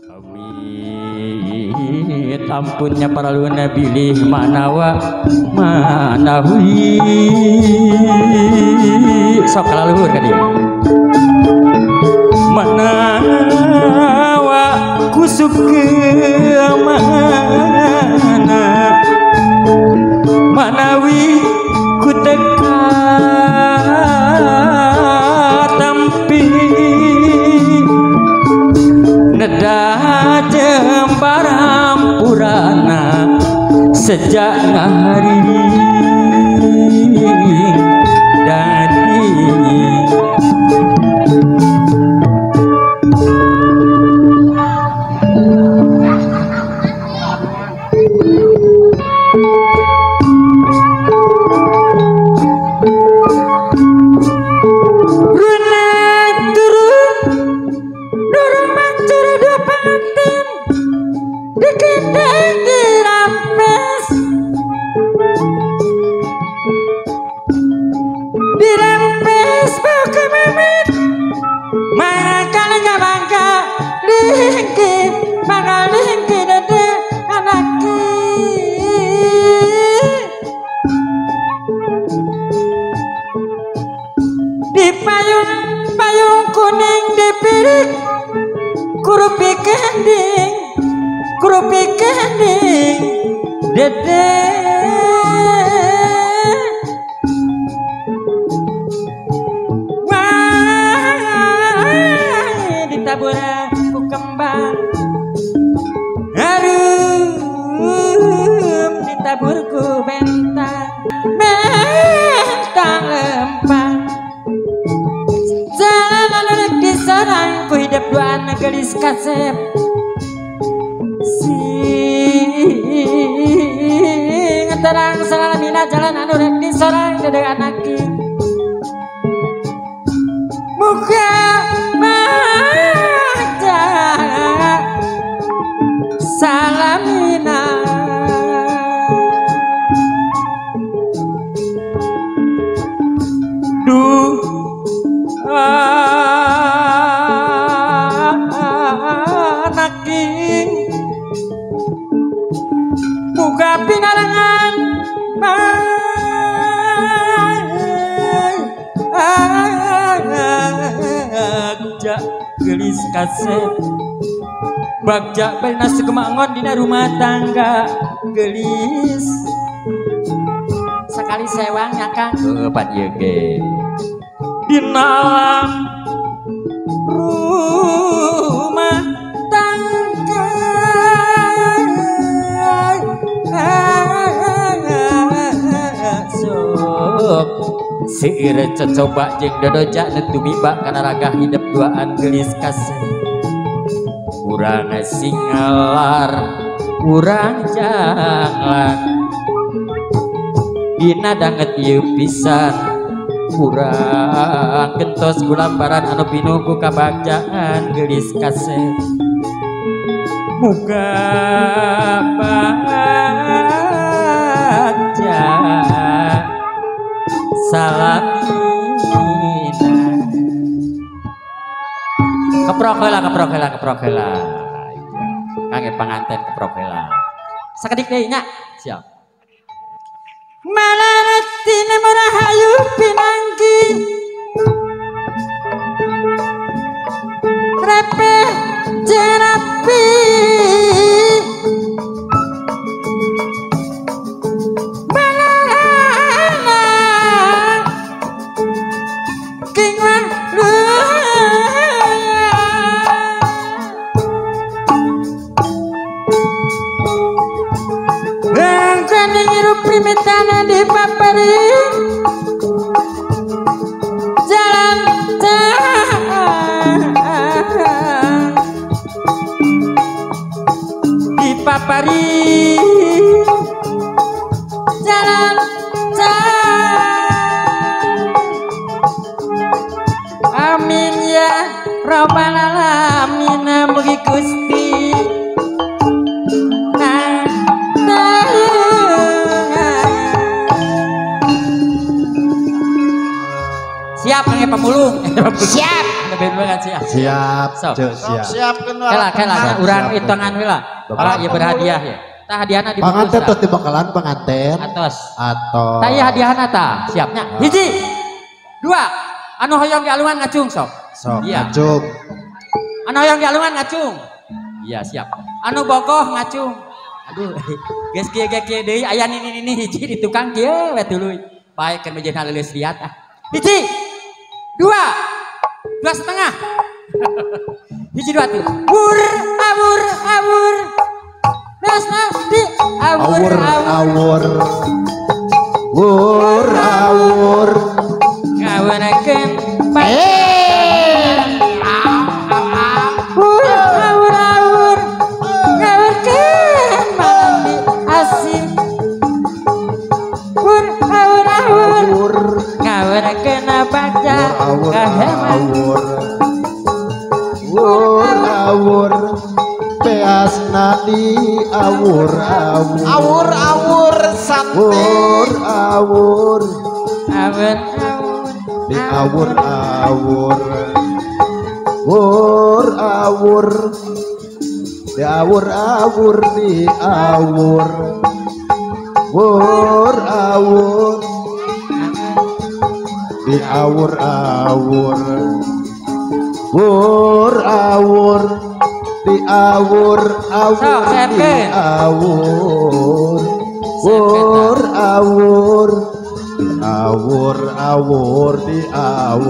Amit ampunnya para luna bilih manawa manawi sok laluhur ka dieu manawa kusuk mana manawi ku teka tampi neda jembaram purana sejak ngahari dadi kurupi kending dede wah ditabura ku kembang harum ditaburku bentang lempang jalan anak di sarang ku hidup dua anak gelis kasep terang salamina jalan anu rek di sorang dedek anaki muka maja salamina duh anaki muka pinarangan bagja gelis kasep bagja benas kemangon dina rumah tangga gelis sekali sewang nyakang kepat yege dina alam rumah tangga Seire cocoba jeung dodoja netubibak kana ragah hidup duaan gelis kasep urang singalar urang janglan dina danget ieu pisan urang gentos gulambaran anu pinuh ku kabagjaan gelis kasep muga bagja salamina keprok heula kangge panganten keprok heula sakedik deui nya siap malaratine marahayu pinangki repe jerapi primitana di papari jalan di papari jalan amin ya robbal alamin mugi Gusti siap pakai pemulung siap lebih banget siap Siap, Sok. Cuk, siap. Siapkeun Kela urang Siap. hitungan we lah. Ora ieu berhadiah ya. Tah hadiahna dibungkus. Pengantin tuh dibakalan pengantin Atos. atau Tah ieu hadiahna tah, siapnya. Hiji. Dua. Anu hoyong di alungan ngacung sok. sok Iya. ngacung. Anu hoyong di alungan ngacung. Iya, siap. Anu bogoh ngacung. Aduh, geus kieu deui aya nini hiji di tukang kieu we tuluy. Bae keur mejena leuleus liat ah. Hiji. Dua. Dua setengah. Hiji dua tuh. Awur. Dasna di awur. Awur. Ngawanakeun awur. Ngawanakeun mandi asih. Awur. Ngawanakeun baca kaheman. Awur. Peas nadi awur. Awur santai. Awur. Di awur. Di awur. Di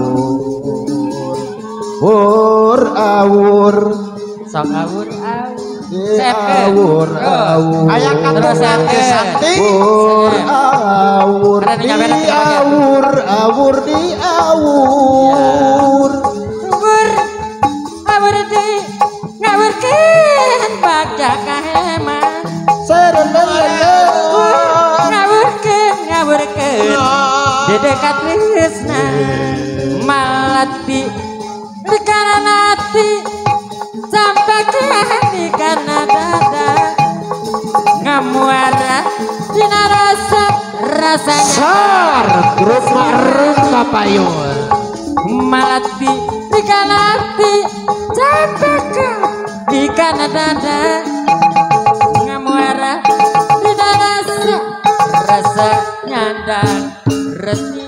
awur. Sok awur. Aya kata Terus santai. Awur di awur. Ngawurkeun baca kaheman. Ngawurkeun dedekat tresna malati dikana hati sampai ke dikana dada ngamuara dina rasanya Grup Kapayun. malati dikana hati sampai ke dikana dada ngamuara dina rasa nyandang resmi